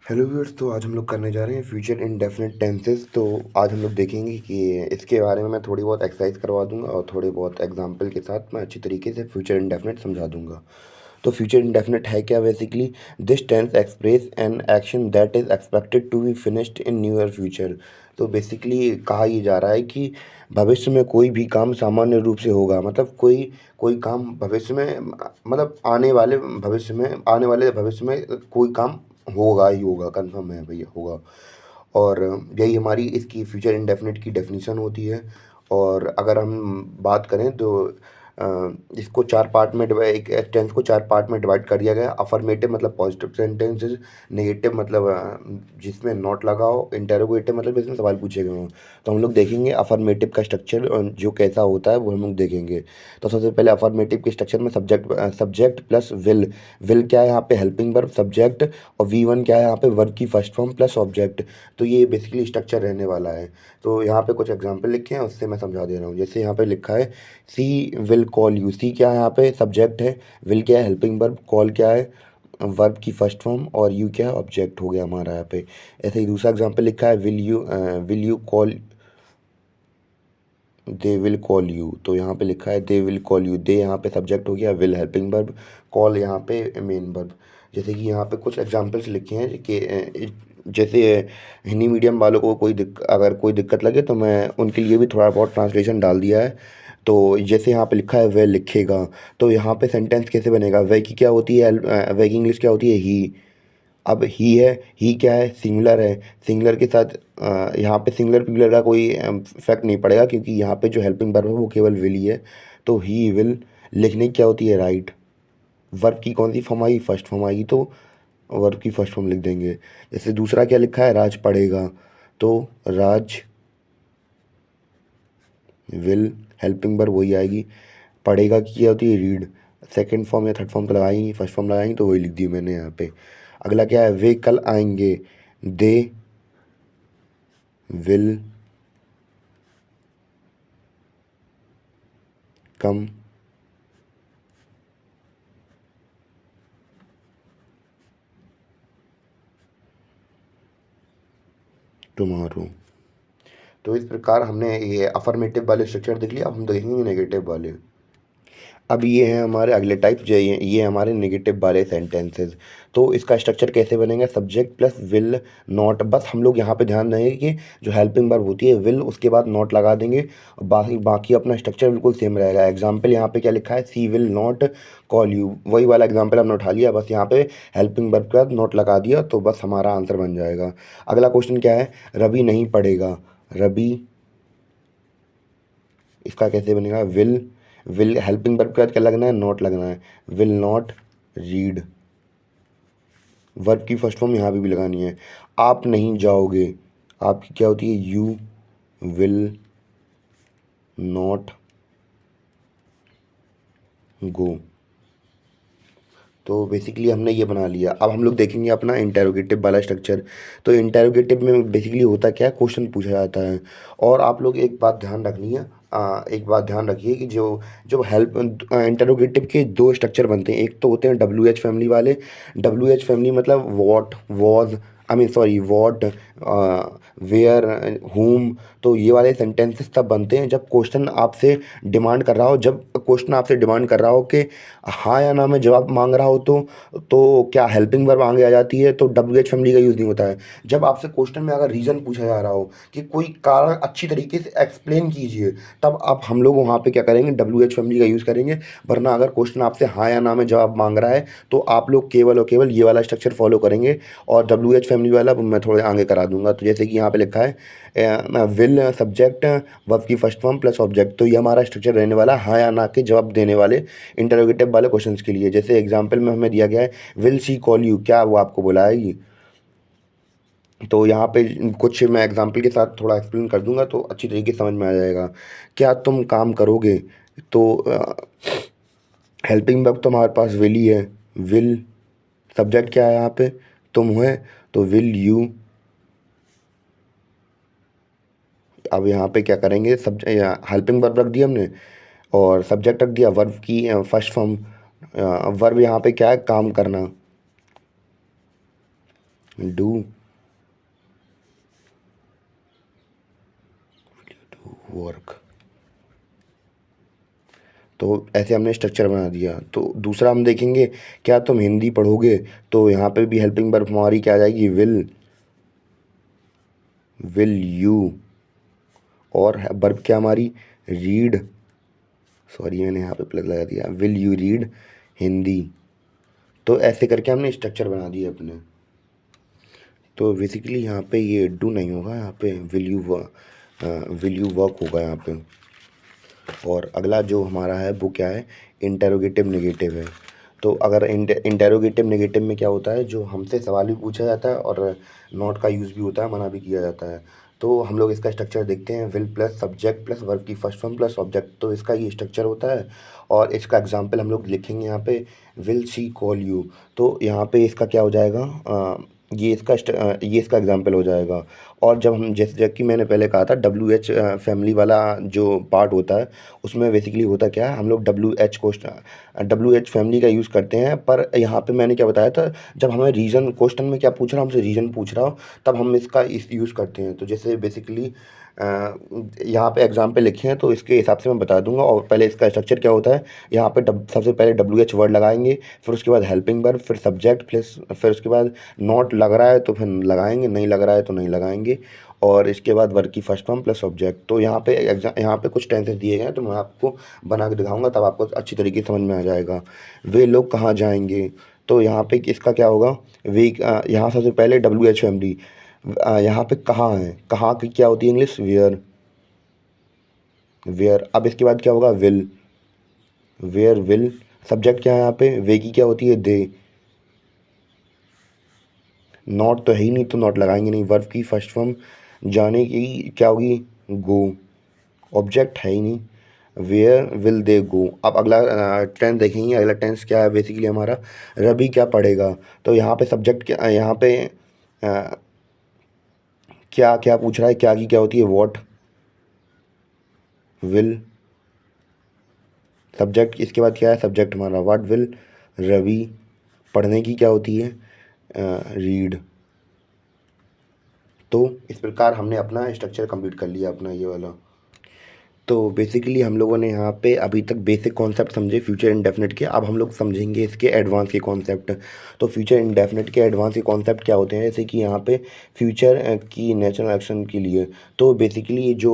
Hello viewers. तो आज हम लोग करने जा रहे हैं फ्यूचर इंडेफिनिट टेंसेस। तो आज हम लोग देखेंगे कि इसके बारे में मैं थोड़ी बहुत एक्सरसाइज करवा दूंगा और थोड़े बहुत एग्जांपल के साथ मैं अच्छी तरीके से फ्यूचर इंडेफिनिट समझा दूंगा। तो फ्यूचर इंडेफिनिट है क्या? Basically this tense express an action that is expected to be finished in near future. तो बेसिकली कहा यह जा रहा है कि भविष्य में कोई भी काम सामान्य रूप से होगा, मतलब कोई कोई काम भविष्य में, मतलब आने वाले भविष्य में कोई काम होगा ही होगा, कंफर्म है भैया, होगा। और यही हमारी इसकी फ्यूचर इंडेफिनिट की डेफिनेशन होती है। और अगर हम बात करें तो इसको चार पार्ट में डिवाइड, एक टेंस को चार पार्ट में डिवाइड कर दिया गया। अफर्मेटिव मतलब पॉजिटिव सेंटेंसेस, नेगेटिव मतलब जिसमें नॉट लगा हो, इंटेरोगेटिव मतलब इसमें सवाल पूछे गए हों। तो हम लोग देखेंगे अफर्मेटिव का स्ट्रक्चर जो कैसा होता है वो हम लोग देखेंगे। तो सबसे पहले अफर्मेटिव के स्ट्रक्चर में सब्जेक्ट प्लस विल क्या है यहाँ पे? हेल्पिंग वर्ब सब्जेक्ट, और V1 क्या है यहाँ पे? वर्ब की फर्स्ट फॉर्म प्लस ऑब्जेक्ट। तो ये बेसिकली स्ट्रक्चर रहने वाला है। तो यहाँ पे कुछ एग्जांपल लिखे हैं, उससे मैं समझा दे रहा हूँ। जैसे यहाँ पे लिखा है सी विल कॉल यू। सी क्या है यहाँ पे? सब्जेक्ट है। विल क्या है? Helping verb. कॉल क्या है? वर्ब की फर्स्ट फॉर्म। और यू क्या है? ऑब्जेक्ट हो गया हमारा यहाँ पे। ऐसे ही दूसरा एग्जाम्पल लिखा है will you call, they will call you. तो यहाँ पे लिखा है दे विल कॉल यू। दे यहाँ पे सब्जेक्ट हो गया, विल हेल्पिंग वर्ब, कॉल यहाँ पे मेन वर्ब। जैसे कि यहाँ पे कुछ एग्जांपल्स लिखे हैं कि जैसे हिंदी मीडियम वालों को अगर कोई दिक्कत लगे तो मैं उनके लिए भी थोड़ा बहुत ट्रांसलेशन डाल दिया है। तो जैसे यहाँ पे लिखा है वह लिखेगा, तो यहाँ पे सेंटेंस कैसे बनेगा? वह की क्या होती है? वह की इंग्लिश क्या होती है? ही। अब ही है, ही क्या है? सिंगुलर है। सिंगुलर के साथ यहाँ पे सिंगुलर प्लूरल का कोई इफेक्ट नहीं पड़ेगा, क्योंकि यहाँ पे जो हेल्पिंग वर्ब है वो केवल विल ही है। तो ही विल। लिखने की क्या होती है? राइट। वर्ब की कौन सी फॉर्म आएगी? फर्स्ट फॉर्म आएगी, तो वर्ब की फर्स्ट फॉर्म लिख देंगे। जैसे दूसरा क्या लिखा है? राज पढ़ेगा, तो राज विल हेल्पिंग वर्ब वही आएगी। पढ़ेगा की क्या होती है? रीड। सेकंड फॉर्म या थर्ड फॉर्म तो लगाएंगे, फर्स्ट फॉर्म लगाएंगे, तो वही लिख दी मैंने यहाँ पे। अगला क्या है? वे कल आएंगे, दे विल कम टुमारो। तो इस प्रकार हमने ये अफर्मेटिव वाले स्ट्रक्चर देख लिया। अब हम देखेंगे नेगेटिव वाले। अब ये हैं हमारे अगले टाइप, जो ये हमारे नेगेटिव वाले सेंटेंसेस। तो इसका स्ट्रक्चर कैसे बनेगा? Subject plus will not. बस हम लोग यहाँ पे ध्यान देंगे कि जो हेल्पिंग वर्ब होती है विल, उसके बाद नॉट लगा देंगे। बाकी बाकी अपना स्ट्रक्चर बिल्कुल सेम रहेगा। एग्जाम्पल यहाँ पे क्या लिखा है? सी विल नॉट कॉल यू। वही वाला एग्जाम्पल हमने उठा लिया, बस यहाँ पे हेल्पिंग वर्ब के बाद नॉट लगा दिया, तो बस हमारा आंसर बन जाएगा। अगला क्वेश्चन क्या है? रवि नहीं पढ़ेगा। रवि, इसका कैसे बनेगा? विल हेल्पिंग वर्ब के बाद क्या लगना है? नॉट लगना है। Will not read. वर्ब की फर्स्ट फॉर्म यहाँ पे भी लगानी है। आप नहीं जाओगे, आपकी क्या होती है? You will not go. तो बेसिकली हमने ये बना लिया। अब हम लोग देखेंगे अपना इंटेरोगेटिव वाला स्ट्रक्चर। तो इंटेरोगेटिव में बेसिकली होता क्या है? क्वेश्चन पूछा जाता है। और आप लोग एक बात ध्यान रखनी है, एक बात ध्यान रखिए कि जो जो हेल्प इंटेरोगेटिव के दो स्ट्रक्चर बनते हैं। एक तो होते हैं WH फैमिली वाले। WH फैमिली मतलब what, was, I mean sorry, what, where, whom. तो ये वाले सेंटेंसेस तब बनते हैं जब क्वेश्चन आपसे डिमांड कर रहा हो, जब क्वेश्चन आपसे डिमांड कर रहा हो कि हाँ या ना में जवाब मांग रहा हो, तो क्या हेल्पिंग वर्ब आगे आ जाती है? तो WH फैमिली का यूज़ नहीं होता है। जब आपसे क्वेश्चन में अगर रीज़न पूछा जा रहा हो कि कोई कारण अच्छी तरीके से एक्सप्लेन कीजिए, तब आप हम लोग वहाँ पे क्या करेंगे? WH फैमिली का यूज़ करेंगे। वरना अगर क्वेश्चन आपसे हाँ या ना में जवाब मांग रहा है, तो आप लोग केवल और केवल ये वाला स्ट्रक्चर फॉलो करेंगे। और WH फैमिली वाला मैं थोड़े आगे करा दूंगा। तो जैसे कि यहाँ पे लिखा है विल सब्जेक्ट वर्ब की फर्स्ट फॉर्म प्लस ऑब्जेक्ट। तो ये हमारा स्ट्रक्चर रहने वाला है हाँ या ना के जवाब देने वाले इंटरोगेटिव वाले क्वेश्चंस के लिए। जैसे एग्जांपल में हमें दिया गया है विल शी कॉल यू, क्या वो आपको बुलाएगी? तो यहाँ पे कुछ मैं एग्जांपल के साथ थोड़ा एक्सप्लेन कर दूंगा, तो अच्छी तरीके से समझ में आ जाएगा। क्या तुम काम करोगे? तो हेल्पिंग वर्ब तो हमारे पास विल ही है। विल सब्जेक्ट क्या है यहाँ पे? तुम है, तो विल यू। अब यहाँ पे क्या करेंगे? सब हेल्पिंग वर्ब रख दिया हमने, और सब्जेक्ट रख दिया वर्ब की फर्स्ट फॉर्म। वर्ब यहाँ पे क्या है? काम करना। Do work. तो ऐसे हमने स्ट्रक्चर बना दिया। तो दूसरा हम देखेंगे, क्या तुम हिंदी पढ़ोगे, तो यहाँ पे भी हेल्पिंग वर्ब हमारी क्या आ जाएगी, विल यू। और वर्ब क्या हमारी, रीड। सॉरी मैंने यहाँ पे प्लस लगा दिया, विल यू रीड हिंदी। तो ऐसे करके हमने स्ट्रक्चर बना दिए अपने। तो बेसिकली यहाँ पे ये डू नहीं होगा, यहाँ पे विल यू वर्क होगा यहाँ पे। और अगला जो हमारा है वो क्या है, इंटेरोगेटिव नेगेटिव है। तो अगर इंटेरोगेटिव नेगेटिव में क्या होता है, जो हमसे सवाल भी पूछा जाता है और नॉट का यूज़ भी होता है, मना भी किया जाता है। तो हम लोग इसका स्ट्रक्चर देखते हैं, will plus subject plus verb की फर्स्ट फॉर्म प्लस ऑब्जेक्ट। तो इसका ये स्ट्रक्चर होता है। और इसका एग्जांपल हम लोग लिखेंगे यहाँ पे, विल शी कॉल यू। तो यहाँ पे इसका क्या हो जाएगा, ये इसका एग्जांपल हो जाएगा। और जब हम जैसे कि मैंने पहले कहा था, डब्ल्यू एच फैमिली वाला जो पार्ट होता है, उसमें बेसिकली होता क्या है, हम लोग डब्ल्यू एच फैमिली का यूज़ करते हैं। पर यहाँ पे मैंने क्या बताया था, जब हमें रीज़न, क्वेश्चन में क्या पूछ रहा हो, हमसे रीज़न पूछ रहा हो, तब हम इसका यूज़ करते हैं। तो जैसे बेसिकली यहाँ पे एग्जाम्पल लिखे हैं, तो इसके हिसाब से मैं बता दूंगा। और पहले इसका स्ट्रक्चर क्या होता है, यहाँ पे सबसे पहले डब्ल्यू एच वर्ड लगाएंगे, फिर उसके बाद हेल्पिंग वर्ब, फिर सब्जेक्ट, फिर उसके बाद नॉट लग रहा है तो फिर लगाएंगे, नहीं लग रहा है तो नहीं लगाएंगे। और इसके बाद वर्ब की फर्स्ट फॉर्म प्लस ऑब्जेक्ट। तो यहाँ पे कुछ टेंसेस दिए गए हैं, तो मैं आपको बना के दिखाऊंगा, तब आपको अच्छी तरीके से समझ में आ जाएगा। वे लोग कहाँ जाएंगे, तो यहाँ पे इसका क्या होगा, वे, यहाँ सबसे पहले डब्ल्यू एच फैमिली, यहाँ पे कहाँ है, कहाँ की क्या होती है इंग्लिश, वेयर। अब इसके बाद क्या होगा, वेयर विल। सब्जेक्ट क्या है यहाँ पे, वे की क्या होती है, दे। नॉट तो है ही नहीं, तो नॉट लगाएंगे नहीं। वर्ब की फर्स्ट फॉर्म जाने की क्या होगी, गो। ऑब्जेक्ट है ही नहीं, वेयर विल दे गो। अब अगला टेंस देखेंगे, अगला टेंस क्या है बेसिकली हमारा, रवि क्या पढ़ेगा। तो यहाँ पे सब्जेक्ट क्या, यहाँ पे अ, क्या क्या पूछ रहा है, क्या की क्या होती है, वॉट। विल सब्जेक्ट, इसके बाद क्या है, सब्जेक्ट हमारा व्हाट विल रवि। पढ़ने की क्या होती है, रीड। तो इस प्रकार हमने अपना स्ट्रक्चर कंप्लीट कर लिया, अपना ये वाला। तो बेसिकली हम लोगों ने यहाँ पे अभी तक बेसिक कॉन्सेप्ट समझे फ्यूचर इंडेफिनिट के। अब हम लोग समझेंगे इसके एडवांस के कॉन्सेप्ट। तो फ्यूचर इंडेफिनिट के एडवांस के कॉन्सेप्ट क्या होते हैं, जैसे कि यहाँ पे फ्यूचर की नेचुरल एक्शन के लिए। तो बेसिकली जो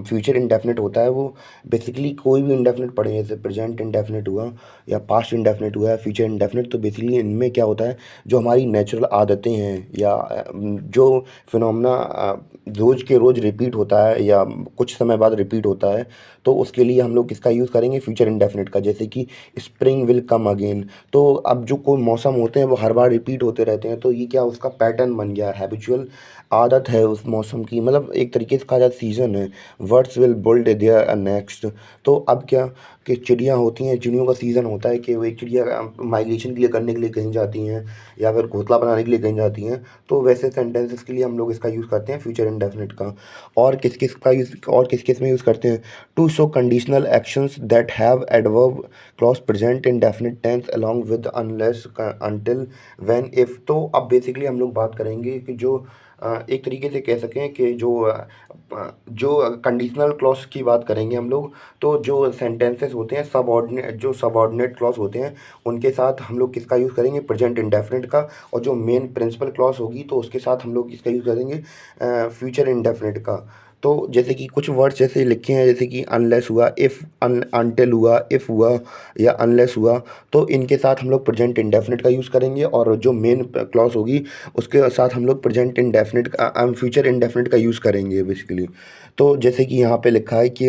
फ्यूचर इंडेफिनिट होता है, वो बेसिकली कोई भी इंडेफिनिट पढ़े, जैसे प्रेजेंट इंडेफिनिट हुआ या पास्ट इंडेफिनिट हुआ या फ्यूचर इंडेफिनिट। तो बेसिकली इनमें क्या होता है, जो हमारी नेचुरल आदतें हैं या जो फिनोमेना रोज़ के रोज़ रिपीट होता है या कुछ समय बाद रिपीट होता है, तो उसके लिए हम लोग किसका यूज़ करेंगे, फ्यूचर इंडेफिनिट का। जैसे कि स्प्रिंग विल कम अगेन। तो अब जो कोई मौसम होते हैं वो हर बार रिपीट होते रहते हैं, तो ये क्या उसका पैटर्न बन गया, हैबिचुअल आदत है उस मौसम की, मतलब एक तरीके से कहा जाए सीज़न है। Words will build there next. तो अब क्या कि चिड़ियाँ होती हैं, चिड़ियों का सीज़न होता है कि वो एक चिड़िया माइग्रेशन के लिए करने के लिए कहीं जाती हैं या फिर घोंसला बनाने के लिए कहीं जाती हैं। तो वैसे सेंटेंसेस के लिए हम लोग इसका यूज़ करते हैं फ्यूचर इंडेफिनिट का। और किस किस में यूज़ करते हैं, to show conditional actions that have adverb clause present indefinite tense along with unless until when if. तो अब बेसिकली हम लोग बात करेंगे कि जो एक तरीके से कह सकें कि जो कंडीशनल क्लॉज की बात करेंगे हम लोग। तो जो सेंटेंसेस होते हैं सबऑर्डिनेट क्लॉज होते हैं, उनके साथ हम लोग किसका यूज़ करेंगे, प्रेजेंट इंडेफिनिट का। और जो मेन प्रिंसिपल क्लॉज होगी, तो उसके साथ हम लोग इसका यूज़ करेंगे फ्यूचर इंडेफिनिट का। तो जैसे कि कुछ वर्ड्स जैसे लिखे हैं, जैसे कि अनलेस हुआ, इफ़, अनटिल हुआ, इफ़ हुआ या अनलेस हुआ। तो इनके साथ हम लोग प्रेजेंट इंडेफिनिट का यूज़ करेंगे। और जो मेन क्लॉज होगी, उसके साथ हम लोग प्रेजेंट इंडेफिनिट का फ्यूचर इंडेफिनिट का यूज़ करेंगे बेसिकली। तो जैसे कि यहाँ पे लिखा है कि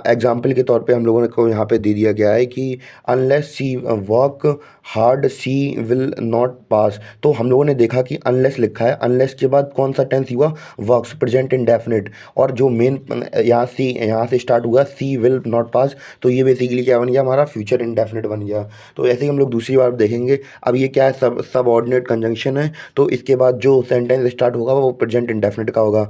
एग्जाम्पल के तौर पे हम लोगों ने को यहाँ पे दे दिया गया है कि unless she work hard she will not pass. तो हम लोगों ने देखा कि अनलेस लिखा है, अनलेस के बाद कौन सा टेंस हुआ, वर्क्स, प्रेजेंट इंडेफिनिट। और जो मेन यहाँ से स्टार्ट हुआ, सी विल नॉट पास। तो ये बेसिकली क्या बन गया, हमारा फ्यूचर इंडेफिनिट बन गया। तो ऐसे ही हम लोग दूसरी बार देखेंगे। अब ये क्या है, सब ऑर्डिनेट कंजंक्शन है। तो इसके बाद जो सेंटेंस स्टार्ट होगा वो प्रेजेंट इंडेफिनिट का होगा,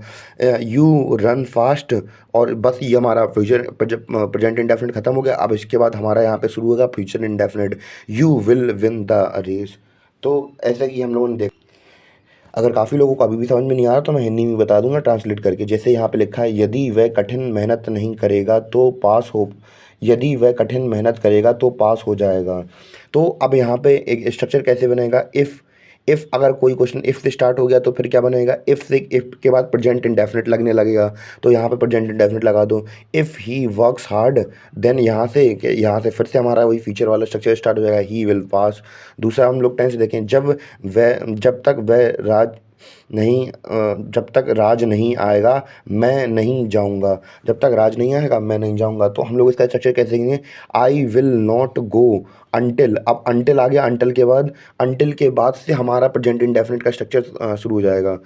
यू रन फास्ट। और बस ये हमारा फ्यूचर प्रेजेंट इंडेफिनिट खत्म हो गया। अब इसके बाद हमारा यहाँ पे शुरू होगा future indefinite, you will win the race. तो ऐसा कि हम लोगों ने देखा। अगर काफ़ी लोगों को अभी भी समझ में नहीं आ रहा तो मैं हिंदी में बता दूंगा ट्रांसलेट करके। जैसे यहाँ पे लिखा है, यदि वह कठिन मेहनत नहीं करेगा तो पास हो, यदि वह कठिन मेहनत करेगा तो पास हो जाएगा। तो अब यहाँ पे एक स्ट्रक्चर कैसे बनेगा, इफ़ अगर कोई क्वेश्चन इफ़ से स्टार्ट हो गया तो फिर क्या बनेगा, इफ़ के बाद प्रेजेंट इंडेफिनिट लगने लगेगा। तो यहाँ पे प्रेजेंट इंडेफिनिट लगा दो। If he works hard, then यहाँ से फिर से हमारा वही फीचर वाला स्ट्रक्चर स्टार्ट हो जाएगा, ही विल पास। दूसरा हम लोग टेंस देखें, जब तक वह जब तक राज नहीं आएगा मैं नहीं जाऊंगा। जब तक राज नहीं आएगा मैं नहीं जाऊंगा। तो हम लोग इसका स्ट्रक्चर कैसे देखेंगे, I will not go until. अब अंटिल आ गया, अंटिल के बाद से हमारा प्रेजेंट इंडेफिनिट का स्ट्रक्चर शुरू हो जाएगा।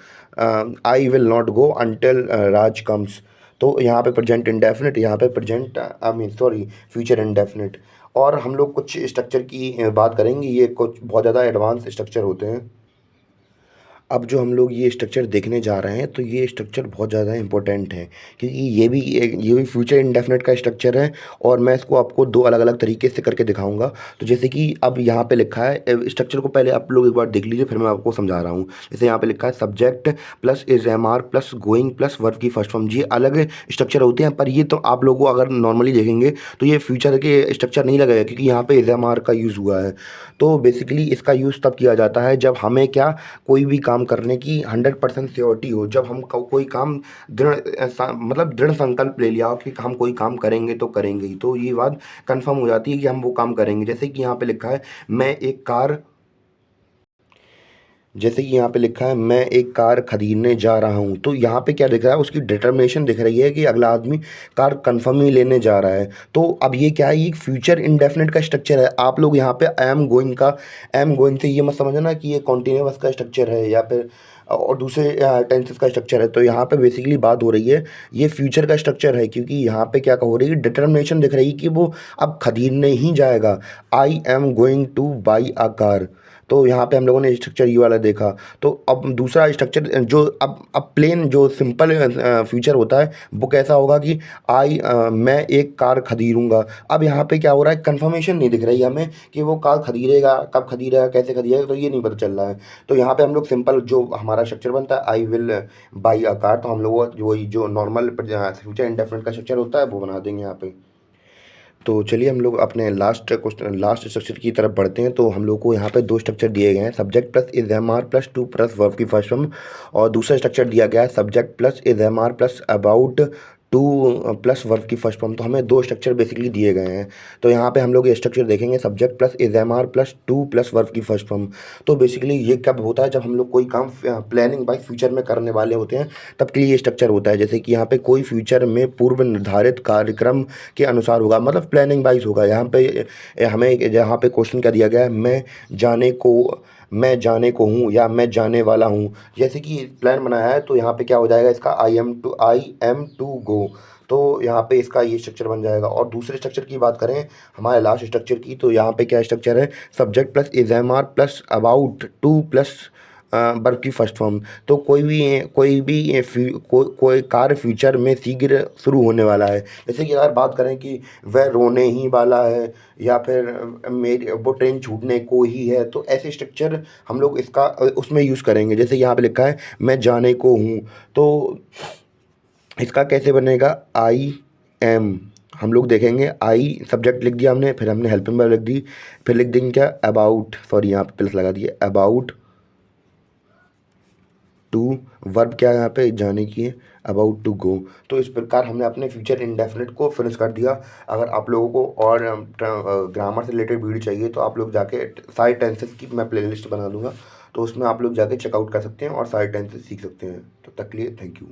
I will not go until Raj comes. तो यहाँ पे प्रेजेंट इंडेफिनिट, यहाँ पे प्रेजेंट आई मीन सॉरी फ्यूचर इंडेफिनिट। और हम लोग कुछ स्ट्रक्चर की बात करेंगे, ये कुछ बहुत ज़्यादा एडवांस स्ट्रक्चर होते हैं। अब जो हम लोग ये स्ट्रक्चर देखने जा रहे हैं तो ये स्ट्रक्चर बहुत ज़्यादा इंपॉर्टेंट है, क्योंकि ये भी फ्यूचर इंडेफिनिट का स्ट्रक्चर है। और मैं इसको आपको दो अलग अलग तरीके से करके दिखाऊंगा। तो जैसे कि अब यहाँ पे लिखा है, स्ट्रक्चर को पहले आप लोग एक बार देख लीजिए, फिर मैं आपको समझा रहा हूँ। जैसे यहाँ पे लिखा है subject plus is am are plus going plus verb की फर्स्ट फॉर्म। ये अलग स्ट्रक्चर होते हैं, पर ये तो आप लोगों को अगर नॉर्मली देखेंगे तो ये फ्यूचर के स्ट्रक्चर नहीं लगेगा, क्योंकि यहाँ पे इज एम आर का यूज़ हुआ है। तो बेसिकली इसका यूज़ तब किया जाता है जब हमें क्या, कोई भी काम करने की 100% श्योरिटी हो। जब हम कोई काम मतलब दृढ़ संकल्प ले लिया हो कि हम कोई काम करेंगे तो करेंगे ही, तो ये बात कंफर्म हो जाती है कि हम वो काम करेंगे। जैसे कि यहाँ पे लिखा है मैं एक कार खरीदने जा रहा हूँ। तो यहाँ पे क्या दिख रहा है, उसकी डिटर्मिनेशन दिख रही है कि अगला आदमी कार कंफर्म ही लेने जा रहा है। तो अब ये क्या है, ये फ्यूचर इंडेफिनिट का स्ट्रक्चर है। आप लोग यहाँ पे आई एम गोइंग से ये मत समझना कि ये कॉन्टिन्यूअस का स्ट्रक्चर है या फिर और दूसरे टेंसेस का स्ट्रक्चर है। तो यहाँ पे बेसिकली बात हो रही है, ये फ्यूचर का स्ट्रक्चर है, क्योंकि यहाँ पे क्या हो रही है, डिटर्मिनेशन दिख रही है कि वो अब खरीदने ही जाएगा। I am going two by a car. तो यहाँ पे हम लोगों ने स्ट्रक्चर ये वाला देखा। तो अब दूसरा स्ट्रक्चर जो अब प्लेन जो सिंपल फ्यूचर होता है वो कैसा होगा कि मैं एक कार खरीदूंगा। अब यहाँ पे क्या हो रहा है, कंफर्मेशन नहीं दिख रही है हमें कि वो कार खरीदेगा, कब खरीदेगा, कैसे खरीदेगा, तो ये नहीं पता चल रहा है। तो यहाँ पे हम लोग सिंपल जो हमारा स्ट्रक्चर बनता है, I will by a car, तो हम लोग वही जो नॉर्मल फ्यूचर इंडेफिनिट का स्ट्रक्चर होता है वो बना देंगे यहाँ पे। तो चलिए हम लोग अपने लास्ट स्ट्रक्चर की तरफ बढ़ते हैं। तो हम लोग को यहाँ पे दो स्ट्रक्चर दिए गए हैं, subject plus is am are plus to plus verb की फर्स्ट फॉर्म। और दूसरा स्ट्रक्चर दिया गया है subject plus is am are plus about to plus verb की फर्स्ट फॉर्म। तो हमें दो स्ट्रक्चर बेसिकली दिए गए हैं। तो यहाँ पे हम लोग ये स्ट्रक्चर देखेंगे, subject plus is am are plus to plus verb की फर्स्ट फॉर्म। तो बेसिकली ये कब होता है, जब हम लोग कोई काम प्लानिंग बाय फ्यूचर में करने वाले होते हैं, तब के लिए ये स्ट्रक्चर होता है। जैसे कि यहाँ पे कोई फ्यूचर में पूर्व निर्धारित कार्यक्रम के अनुसार होगा, मतलब प्लानिंग वाइज होगा। यहाँ पे हमें यहाँ पे क्वेश्चन क्या दिया गया है, मैं जाने को हूँ या मैं जाने वाला हूँ। जैसे कि प्लान बनाया है तो यहाँ पे क्या हो जाएगा, इसका आई एम टू गो। तो यहाँ पे इसका ये स्ट्रक्चर बन जाएगा। और दूसरे स्ट्रक्चर की बात करें हमारे लास्ट स्ट्रक्चर की, तो यहाँ पे क्या स्ट्रक्चर है, subject plus is am are plus about to plus verb की फर्स्ट फॉर्म। तो कोई कार्य फ्यूचर में शीघ्र शुरू होने वाला है। जैसे कि अगर बात करें कि वह रोने ही वाला है या फिर मेरी वो ट्रेन छूटने को ही है, तो ऐसे स्ट्रक्चर हम लोग इसका उसमें यूज़ करेंगे। जैसे यहाँ पे लिखा है मैं जाने को हूँ, तो इसका कैसे बनेगा, आई एम। हम लोग देखेंगे, आई सब्जेक्ट लिख दिया हमने, फिर हमने हेल्पिंग वर्ब लिख दी, फिर लिख देंगे क्या, अबाउट, सॉरी यहाँ पे प्लस लगा दिए, अबाउट टू, वर्ब क्या है यहाँ पे, जाने की है, अबाउट टू गो। तो इस प्रकार हमने अपने फ्यूचर इंडेफिनिट को फिनिश कर दिया। अगर आप लोगों को और ग्रामर से रिलेटेड वीडियो चाहिए तो आप लोग जाके सारे टेंसेस की मैं प्लेलिस्ट बना दूंगा, तो उसमें आप लोग जाके चेकआउट कर सकते हैं और सारे टेंसेस सीख सकते हैं। तो तक के लिए थैंक यू।